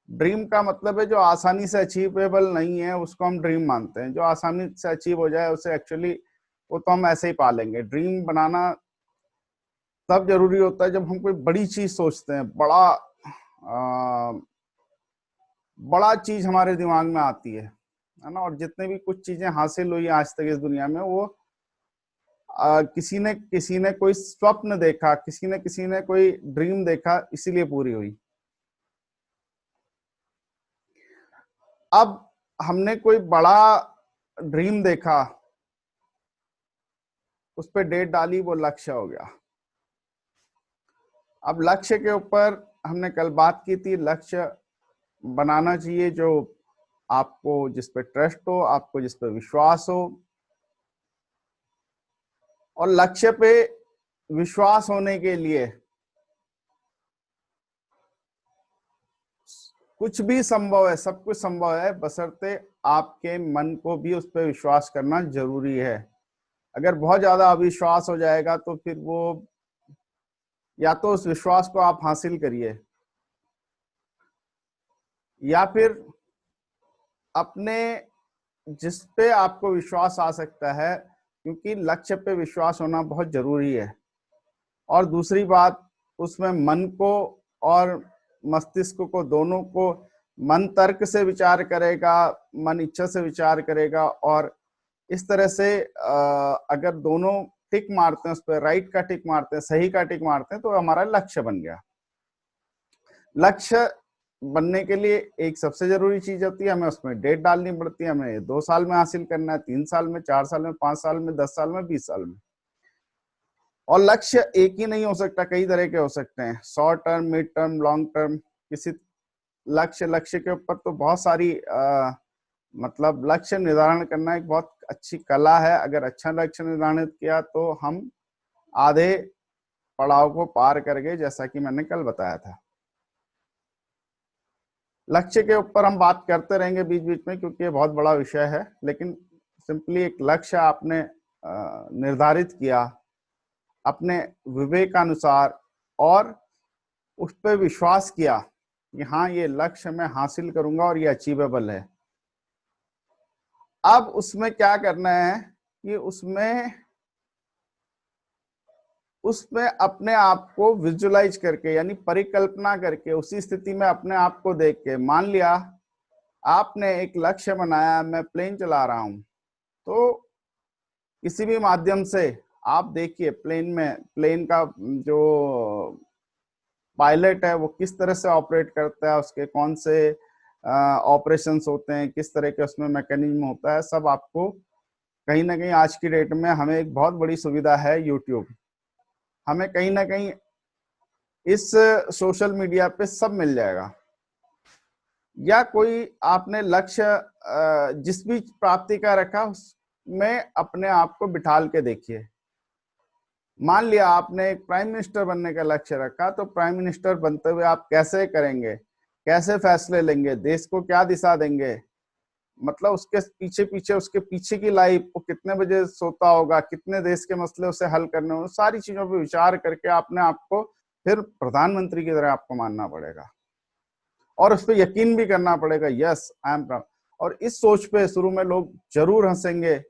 Dream का मतलब है जो आसानी से अचीवेबल नहीं है उसको हम ड्रीम मानते हैं, जो आसानी से अचीव हो जाए उसे एक्चुअली वो तो हम ऐसे ही पालेंगे। ड्रीम बनाना तब जरूरी होता है जब हम कोई बड़ी चीज सोचते हैं, बड़ा चीज हमारे दिमाग में आती है ना। और जितने भी कुछ चीजें हासिल हुई आज तक इस दुनिया में, वो किसी ने कोई स्वप्न देखा, किसी ने कोई ड्रीम देखा, इसीलिए पूरी हुई। अब हमने कोई बड़ा ड्रीम देखा, उस पर डेट डाली, वो लक्ष्य हो गया। अब लक्ष्य के ऊपर हमने कल बात की थी, लक्ष्य बनाना चाहिए जो आपको, जिस पे ट्रस्ट हो, आपको जिस पे विश्वास हो। और लक्ष्य पे विश्वास होने के लिए कुछ भी संभव है, सब कुछ संभव है, बशर्ते आपके मन को भी उस पर विश्वास करना जरूरी है। अगर बहुत ज्यादा अविश्वास हो जाएगा तो फिर वो, या तो उस विश्वास को आप हासिल करिए, या फिर अपने, जिस पे आपको विश्वास आ सकता है, क्योंकि लक्ष्य पे विश्वास होना बहुत जरूरी है। और दूसरी बात, उसमें मन को और मस्तिष्क को, दोनों को, मन तर्क से विचार करेगा, मन इच्छा से विचार करेगा, और इस तरह से अगर दोनों टिक मारते हैं, उस पर राइट का टिक मारते हैं, सही का टिक मारते हैं, तो हमारा लक्ष्य बन गया। लक्ष्य बनने के लिए एक सबसे जरूरी चीज होती है, हमें उसमें डेट डालनी पड़ती है। हमें 2 साल में हासिल करना है, 3 साल में, 4 साल में, 5 साल में, 10 साल में, 20 साल में। और लक्ष्य एक ही नहीं हो सकता, कई तरह के हो सकते हैं, short term, mid term, long term. किसी लक्ष्य के ऊपर तो बहुत सारी मतलब लक्ष्य निर्धारण करना एक बहुत अच्छी कला है। अगर अच्छा लक्ष्य निर्धारित किया तो हम आधे पड़ाव को पार कर गए, जैसा कि मैंने कल बताया था। लक्ष्य के ऊपर हम बात करते रहेंगे बीच बीच में, क्योंकि ये बहुत बड़ा विषय है। लेकिन सिंपली एक लक्ष्य आपने निर्धारित किया अपने विवेकानुसार, और उस पर विश्वास किया कि हाँ, ये लक्ष्य मैं हासिल करूंगा और ये अचीवेबल है। अब उसमें क्या करना है कि उसमें अपने आप को विजुलाइज करके, यानी परिकल्पना करके, उसी स्थिति में अपने आप को देख के, मान लिया आपने एक लक्ष्य बनाया, मैं प्लेन चला रहा हूं, तो किसी भी माध्यम से आप देखिए प्लेन का जो पायलट है वो किस तरह से ऑपरेट करता है, उसके कौन से ऑपरेशंस होते हैं, किस तरह के उसमें मैकेनिज्म होता है, सब आपको कहीं ना कहीं आज की डेट में हमें एक बहुत बड़ी सुविधा है यूट्यूब। हमें कहीं ना कहीं इस सोशल मीडिया पे सब मिल जाएगा। या कोई आपने लक्ष्य जिस भी प्राप्ति का रखा, उसमें अपने आप को बिठाल के देखिए। मान लिया आपने एक प्राइम मिनिस्टर बनने का लक्ष्य रखा, तो प्राइम मिनिस्टर बनते हुए आप कैसे करेंगे, कैसे फैसले लेंगे, देश को क्या दिशा देंगे, मतलब उसके पीछे की लाइफ, वो कितने बजे सोता होगा, कितने देश के मसले उसे हल करने होंगे, सारी चीजों पर विचार करके आपने आपको फिर प्रधानमंत्री की तरह आपको मानना पड़ेगा, और उस पर यकीन भी करना पड़ेगा, यस आई एम प्राउड। और इस सोच पे शुरू में लोग जरूर हंसेंगे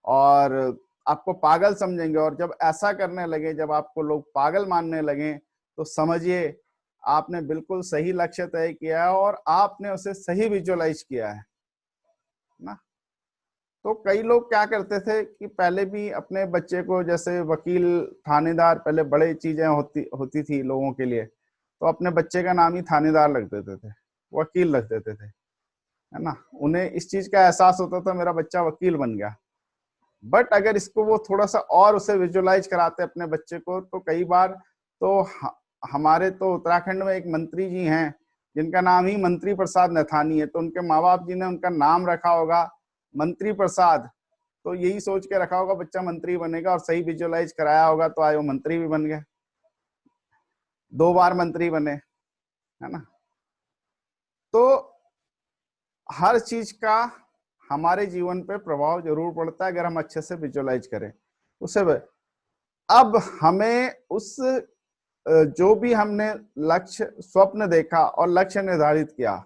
और आपको पागल समझेंगे, और जब ऐसा करने लगे, जब आपको लोग पागल मानने लगे, तो समझिए आपने बिल्कुल सही लक्ष्य तय किया है और आपने उसे सही विजुअलाइज किया है ना। तो कई लोग क्या करते थे कि पहले भी अपने बच्चे को, जैसे वकील, थानेदार, पहले बड़े चीजें होती थी लोगों के लिए, तो अपने बच्चे का नाम ही थानेदार रख देते थे, वकील रख देते थे, है ना। उन्हें इस चीज का एहसास होता था मेरा बच्चा वकील बन गया। बट अगर इसको वो थोड़ा सा और उसे विजुअलाइज कराते अपने बच्चे को, तो कई बार तो हमारे तो उत्तराखंड में एक मंत्री जी हैं जिनका नाम ही मंत्री प्रसाद नथानी है, तो उनके माँ बाप जी ने उनका नाम रखा होगा मंत्री प्रसाद, तो यही सोच के रखा होगा बच्चा मंत्री बनेगा, और सही विजुअलाइज कराया होगा तो आए वो मंत्री भी बन गए, 2 बार मंत्री बने, है ना। तो हर चीज का हमारे जीवन पे प्रभाव जरूर पड़ता है अगर हम अच्छे से विजुअलाइज करें उसे। अब हमें उस जो भी हमने लक्ष्य स्वप्न देखा और लक्ष्य निर्धारित किया,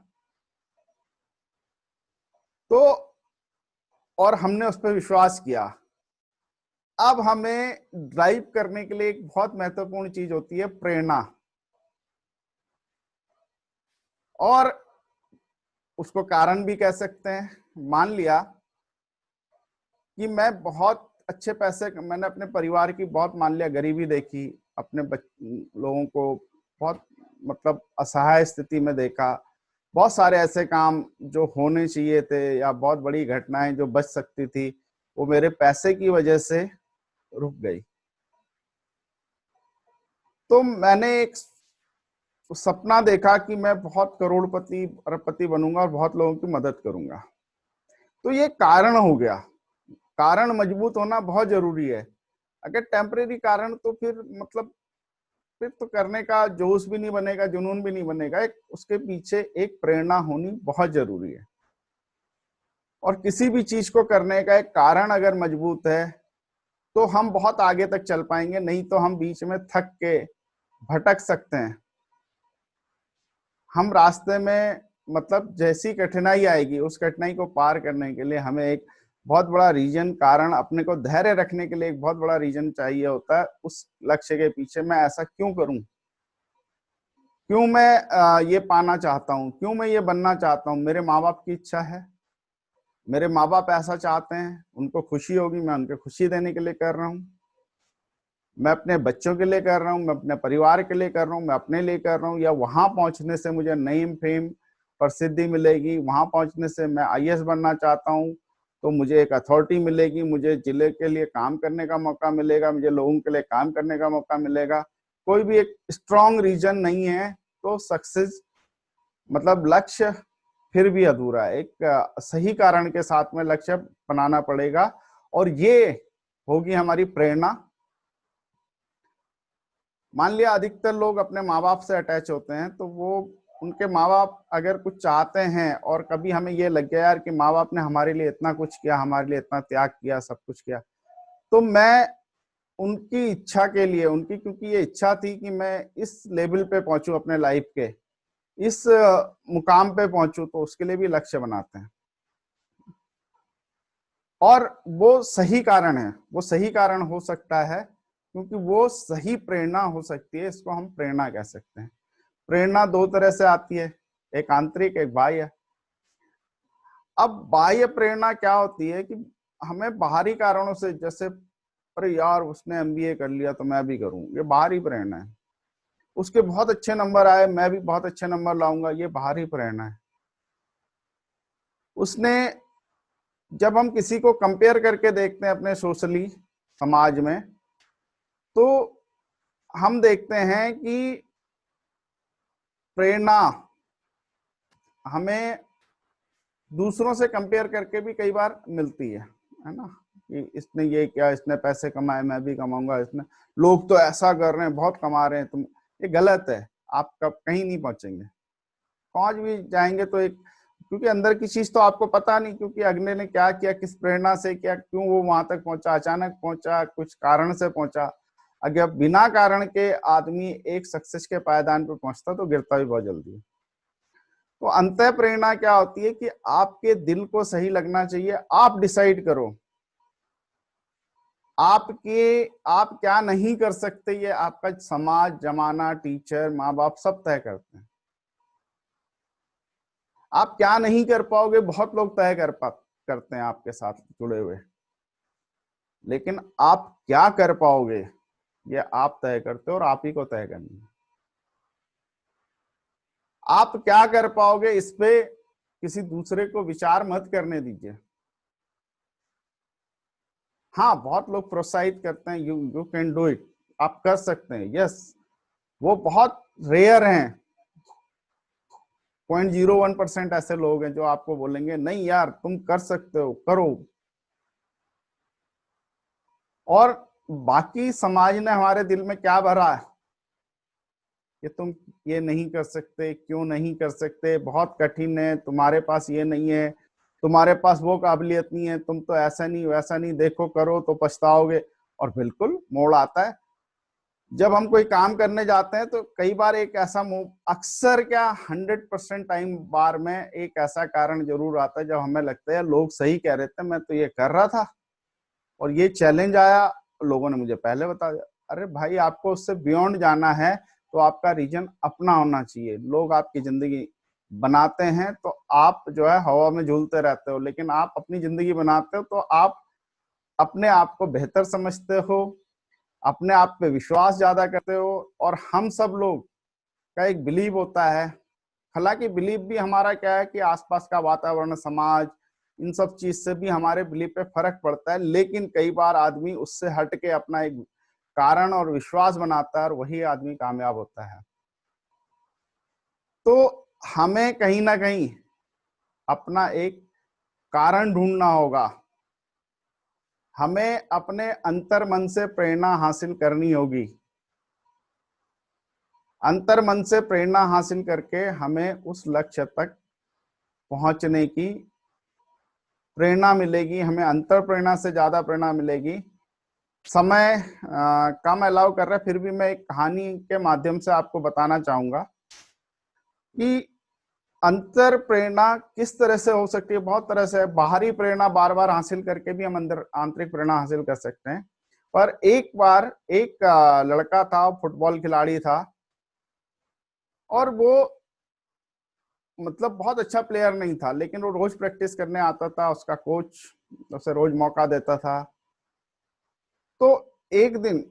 तो और हमने उस पर विश्वास किया, अब हमें ड्राइव करने के लिए एक बहुत महत्वपूर्ण चीज होती है प्रेरणा। और उसको कारण भी कह सकते हैं। मान लिया कि मैं बहुत अच्छे पैसे, मैंने अपने परिवार की बहुत, मान लिया गरीबी देखी, अपने लोगों को बहुत मतलब असहाय स्थिति में देखा, बहुत सारे ऐसे काम जो होने चाहिए थे या बहुत बड़ी घटनाएं जो बच सकती थी, वो मेरे पैसे की वजह से रुक गई। तो मैंने एक सपना देखा कि मैं बहुत करोड़पति अरबपति बनूंगा और बहुत लोगों की मदद करूंगा। तो ये कारण हो गया। कारण मजबूत होना बहुत जरूरी है। अगर टेम्परेरी कारण, तो फिर मतलब फिर तो करने का जोश भी नहीं बनेगा, जुनून भी नहीं बनेगा। एक उसके पीछे एक प्रेरणा होनी बहुत जरूरी है। और किसी भी चीज को करने का एक कारण अगर मजबूत है तो हम बहुत आगे तक चल पाएंगे, नहीं तो हम बीच में थक के भटक सकते हैं। हम रास्ते में मतलब जैसी कठिनाई आएगी, उस कठिनाई को पार करने के लिए हमें एक बहुत बड़ा रीजन, कारण, अपने को धैर्य रखने के लिए एक बहुत बड़ा रीजन चाहिए होता है। उस लक्ष्य के पीछे मैं ऐसा क्यों करूं, क्यों मैं ये पाना चाहता हूं, क्यों मैं ये बनना चाहता हूं। मेरे माँ बाप की इच्छा है, मेरे माँ बाप ऐसा चाहते हैं, उनको खुशी होगी, मैं उनको खुशी देने के लिए कर रहा हूँ। मैं अपने बच्चों के लिए कर रहा हूँ, मैं अपने परिवार के लिए कर रहा हूँ, मैं अपने लिए कर रहा हूँ। या वहां पहुंचने से मुझे नेम फेम प्रसिद्धि मिलेगी, वहां पहुंचने से मैं आईएएस बनना चाहता हूँ तो मुझे एक अथॉरिटी मिलेगी, मुझे जिले के लिए काम करने का मौका मिलेगा, मुझे लोगों के लिए काम करने का मौका मिलेगा। कोई भी एक स्ट्रॉन्ग रीजन नहीं है तो सक्सेस मतलब लक्ष्य फिर भी अधूरा है। एक सही कारण के साथ में लक्ष्य बनाना पड़ेगा और ये होगी हमारी प्रेरणा। मान लिया अधिकतर लोग अपने माँ बाप से अटैच होते हैं, तो वो उनके माँ बाप अगर कुछ चाहते हैं और कभी हमें ये लग गया यार कि माँ बाप ने हमारे लिए इतना कुछ किया, हमारे लिए इतना त्याग किया, सब कुछ किया, तो मैं उनकी इच्छा के लिए, उनकी क्योंकि ये इच्छा थी कि मैं इस लेवल पे पहुंचूं अपने लाइफ के, इस मुकाम पे पहुंचूं, तो उसके लिए भी लक्ष्य बनाते हैं। और वो सही कारण है, वो सही कारण हो सकता है क्योंकि वो सही प्रेरणा हो सकती है। इसको हम प्रेरणा कह सकते हैं। प्रेरणा दो तरह से आती है, एक आंतरिक, एक बाह्य। अब बाह्य प्रेरणा क्या होती है कि हमें बाहरी कारणों से, जैसे अरे यार उसने एमबीए कर लिया तो मैं भी करूं, ये बाहरी प्रेरणा है। उसके बहुत अच्छे नंबर आए, मैं भी बहुत अच्छे नंबर लाऊंगा, ये बाहरी प्रेरणा है। उसने, जब हम किसी को कंपेयर करके देखते हैं अपने सोशली समाज में, तो हम देखते हैं कि प्रेरणा हमें दूसरों से कंपेयर करके भी कई बार मिलती है ना, कि इसने ये किया, इसने पैसे कमाए, मैं भी कमाऊंगा, इसने, लोग तो ऐसा कर रहे हैं, बहुत कमा रहे हैं, तुम, ये गलत है। आप कब कहीं नहीं पहुंचेंगे। पहुंच भी जाएंगे तो एक, क्योंकि अंदर की चीज तो आपको पता नहीं, क्योंकि अगले ने क्या किया, किस प्रेरणा से क्या, क्यों वो वहां तक पहुंचा, अचानक पहुंचा, कुछ कारण से पहुंचा। अगर बिना कारण के आदमी एक सक्सेस के पायदान पर पहुंचता तो गिरता भी बहुत जल्दी है। तो अंतः प्रेरणा क्या होती है कि आपके दिल को सही लगना चाहिए। आप डिसाइड करो आपके, आप क्या नहीं कर सकते, ये आपका समाज, जमाना, टीचर, माँ बाप सब तय करते हैं। आप क्या नहीं कर पाओगे बहुत लोग तय करते हैं आपके साथ जुड़े हुए, लेकिन आप क्या कर पाओगे ये आप तय करते हो और आप ही को तय करना है। आप क्या कर पाओगे इस पे किसी दूसरे को विचार मत करने दीजिए। हाँ, बहुत लोग प्रोत्साहित करते हैं, you you can do it, आप कर सकते हैं, यस, वो बहुत रेयर हैं। 0.01% ऐसे लोग हैं जो आपको बोलेंगे नहीं यार तुम कर सकते हो, करो। और बाकी समाज ने हमारे दिल में क्या भरा है कि तुम ये नहीं कर सकते, क्यों नहीं कर सकते, बहुत कठिन है, तुम्हारे पास ये नहीं है, तुम्हारे पास वो काबिलियत नहीं है, तुम तो ऐसा नहीं वैसा नहीं, देखो करो तो पछताओगे। और बिल्कुल मोड़ आता है, जब हम कोई काम करने जाते हैं तो कई बार एक ऐसा अक्सर क्या 100% टाइम बार में एक ऐसा कारण जरूर आता है जब हमें लगता है लोग सही कह रहे थे, मैं तो ये कर रहा था और ये चैलेंज आया, लोगों ने मुझे पहले बता दिया। अरे भाई, आपको उससे बियॉन्ड जाना है तो आपका रीजन अपना होना चाहिए। लोग आपकी जिंदगी बनाते हैं तो आप जो है हवा में झूलते रहते हो, लेकिन आप अपनी जिंदगी बनाते हो तो आप अपने आप को बेहतर समझते हो, अपने आप पे विश्वास ज्यादा करते हो। और हम सब लोग का एक बिलीव होता है, हालांकि बिलीव भी हमारा क्या है कि आसपास का वातावरण, समाज, इन सब चीज से भी हमारे बिलीव पे फर्क पड़ता है, लेकिन कई बार आदमी उससे हट के अपना एक कारण और विश्वास बनाता है और वही आदमी कामयाब होता है। तो हमें कहीं ना कहीं अपना एक कारण ढूंढना होगा, हमें अपने अंतर मन से प्रेरणा हासिल करनी होगी। अंतर मन से प्रेरणा हासिल करके हमें उस लक्ष्य तक पहुंचने की प्रेरणा मिलेगी, हमें अंतर प्रेरणा से ज्यादा प्रेरणा मिलेगी। समय कम अलाउ कर रहा है, फिर भी मैं एक कहानी के माध्यम से आपको बताना चाहूंगा कि अंतर प्रेरणा किस तरह से हो सकती है। बहुत तरह से बाहरी प्रेरणा बार बार हासिल करके भी हम अंदर आंतरिक प्रेरणा हासिल कर सकते हैं। पर एक बार एक लड़का था, फुटबॉल खिलाड़ी था, और वो मतलब बहुत अच्छा प्लेयर नहीं था, लेकिन वो रोज प्रैक्टिस करने आता था, उसका कोच उसे रोज मौका देता था। तो एक दिन,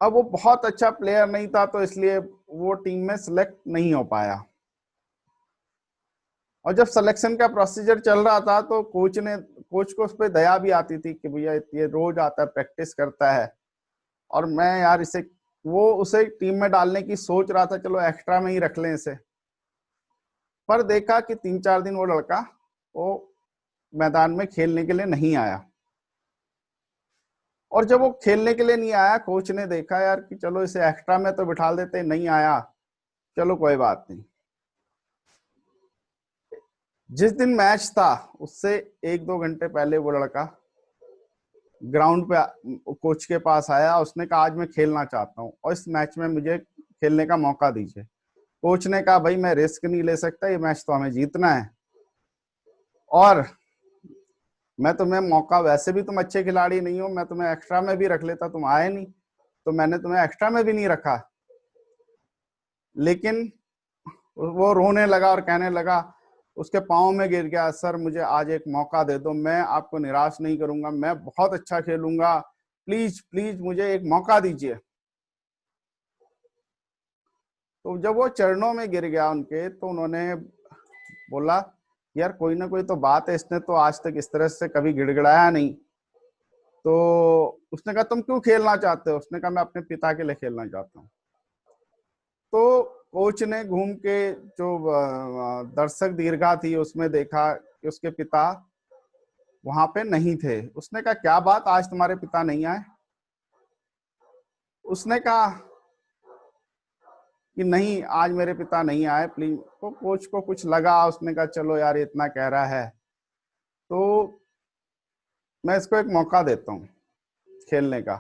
अब वो बहुत अच्छा प्लेयर नहीं था तो इसलिए वो टीम में सिलेक्ट नहीं हो पाया। और जब सिलेक्शन का प्रोसीजर चल रहा था तो कोच को उस पर दया भी आती थी कि भैया ये रोज आता है, प्रैक्टिस करता है, और मैं यार इसे, वो उसे टीम में डालने की सोच रहा था, चलो एक्स्ट्रा में ही रख लें इसे। पर देखा कि 3-4 दिन वो लड़का वो मैदान में खेलने के लिए नहीं आया। और जब वो खेलने के लिए नहीं आया, कोच ने देखा यार कि चलो इसे एक्स्ट्रा में तो बिठा देते, नहीं आया, चलो कोई बात नहीं। जिस दिन मैच था उससे 1-2 घंटे पहले वो लड़का ग्राउंड पे कोच के पास आया, उसने कहा आज मैं खेलना चाहता हूँ और इस मैच में मुझे खेलने का मौका दीजिए। कोच ने कहा भाई मैं रिस्क नहीं ले सकता, ये मैच तो हमें जीतना है, और मैं तुम्हें मौका, वैसे भी तुम अच्छे खिलाड़ी नहीं हो, मैं तुम्हें एक्स्ट्रा में भी रख लेता, तुम आए नहीं, तो मैंने तुम्हें एक्स्ट्रा में भी नहीं रखा। लेकिन वो रोने लगा और कहने लगा, उसके पाँव में गिर गया, सर मुझे आज एक मौका दे दो, मैं आपको निराश नहीं करूंगा, मैं बहुत अच्छा खेलूंगा, प्लीज प्लीज मुझे एक मौका दीजिए। तो जब वो चरणों में गिर गया उनके, तो उन्होंने बोला यार कोई ना कोई तो बात है, इसने तो आज तक इस तरह से कभी गिड़गिड़ाया नहीं। तो उसने कहा तुम क्यों खेलना चाहते हो? उसने कहा मैं अपने पिता के लिए खेलना चाहता हूँ। तो कोच ने घूम के जो दर्शक दीर्घा थी उसमें देखा कि उसके पिता वहां पे नहीं थे। उसने कहा क्या बात, आज तुम्हारे पिता नहीं आए? उसने कहा कि नहीं, आज मेरे पिता नहीं आए प्लीज। तो कोच को कुछ लगा, उसने कहा चलो यार इतना कह रहा है तो मैं इसको एक मौका देता हूँ खेलने का।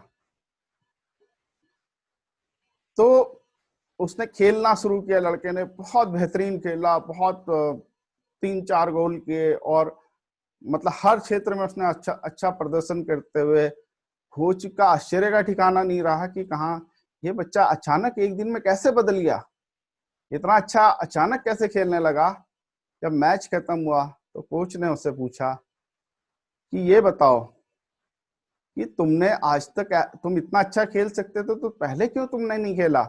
तो उसने खेलना शुरू किया, लड़के ने बहुत बेहतरीन खेला, बहुत 3-4 गोल किए, और मतलब हर क्षेत्र में उसने अच्छा अच्छा प्रदर्शन करते हुए कोच का आश्चर्य का ठिकाना नहीं रहा कि कहाँ ये बच्चा अचानक एक दिन में कैसे बदल गया, इतना अच्छा अचानक कैसे खेलने लगा। जब मैच खत्म हुआ तो कोच ने उससे पूछा कि ये बताओ कि तुमने आज तक, तुम इतना अच्छा खेल सकते थे तो पहले क्यों तुमने नहीं खेला,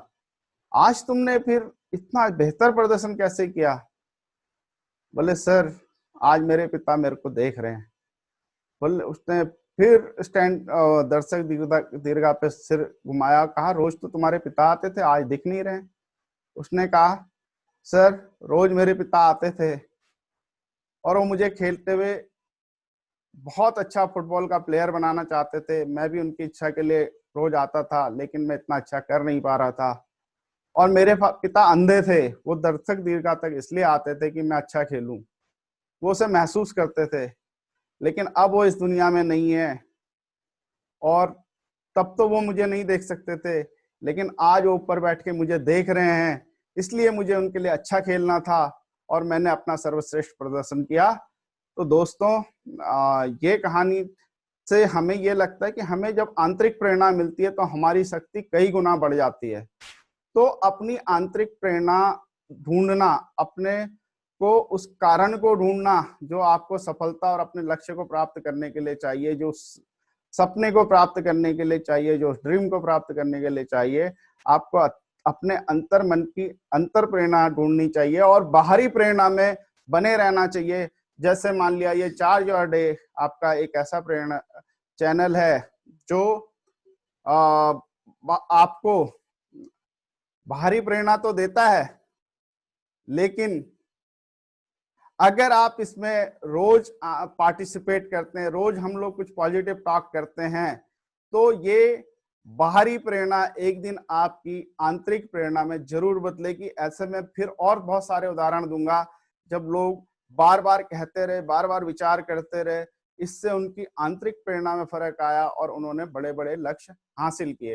आज तुमने फिर इतना बेहतर प्रदर्शन कैसे किया? बोले सर आज मेरे पिता मेरे को देख रहे हैं। बोले, उसने फिर स्टैंड दर्शक दीर्घा पे सिर घुमाया, कहा रोज तो तुम्हारे पिता आते थे, आज दिख नहीं रहे। उसने कहा सर रोज मेरे पिता आते थे और वो मुझे खेलते हुए बहुत अच्छा फुटबॉल का प्लेयर बनाना चाहते थे, मैं भी उनकी इच्छा के लिए रोज आता था, लेकिन मैं इतना अच्छा कर नहीं पा रहा था। और मेरे पिता अंधे थे, वो दर्शक दीर्घा तक इसलिए आते थे कि मैं अच्छा खेलूं, वो उसे महसूस करते थे। लेकिन अब वो इस दुनिया में नहीं है और तब तो वो मुझे नहीं देख सकते थे, लेकिन आज वो ऊपर बैठ के मुझे देख रहे हैं, इसलिए मुझे उनके लिए अच्छा खेलना था और मैंने अपना सर्वश्रेष्ठ प्रदर्शन किया। तो दोस्तों, ये कहानी से हमें ये लगता है कि हमें जब आंतरिक प्रेरणा मिलती है तो हमारी शक्ति कई गुना बढ़ जाती है। तो अपनी आंतरिक प्रेरणा ढूंढना, अपने को उस कारण को ढूंढना जो आपको सफलता और अपने लक्ष्य को प्राप्त करने के लिए चाहिए, जो सपने को प्राप्त करने के लिए चाहिए, जो ड्रीम को प्राप्त करने के लिए चाहिए, आपको अपने अंतर मन की अंतर प्रेरणा ढूंढनी चाहिए और बाहरी प्रेरणा में बने रहना चाहिए। जैसे मान लिया ये चार्ज योर डे आपका एक ऐसा प्रेरणा चैनल है जो आपको बाहरी प्रेरणा तो देता है, लेकिन अगर आप इसमें रोज पार्टिसिपेट करते हैं, रोज हम लोग कुछ पॉजिटिव टॉक करते हैं, तो ये बाहरी प्रेरणा एक दिन आपकी आंतरिक प्रेरणा में जरूर बदलेगी। ऐसे में फिर और बहुत सारे उदाहरण दूंगा जब लोग बार बार कहते रहे, बार बार विचार करते रहे, इससे उनकी आंतरिक प्रेरणा में फर्क आया और उन्होंने बड़े बड़े लक्ष्य हासिल किए।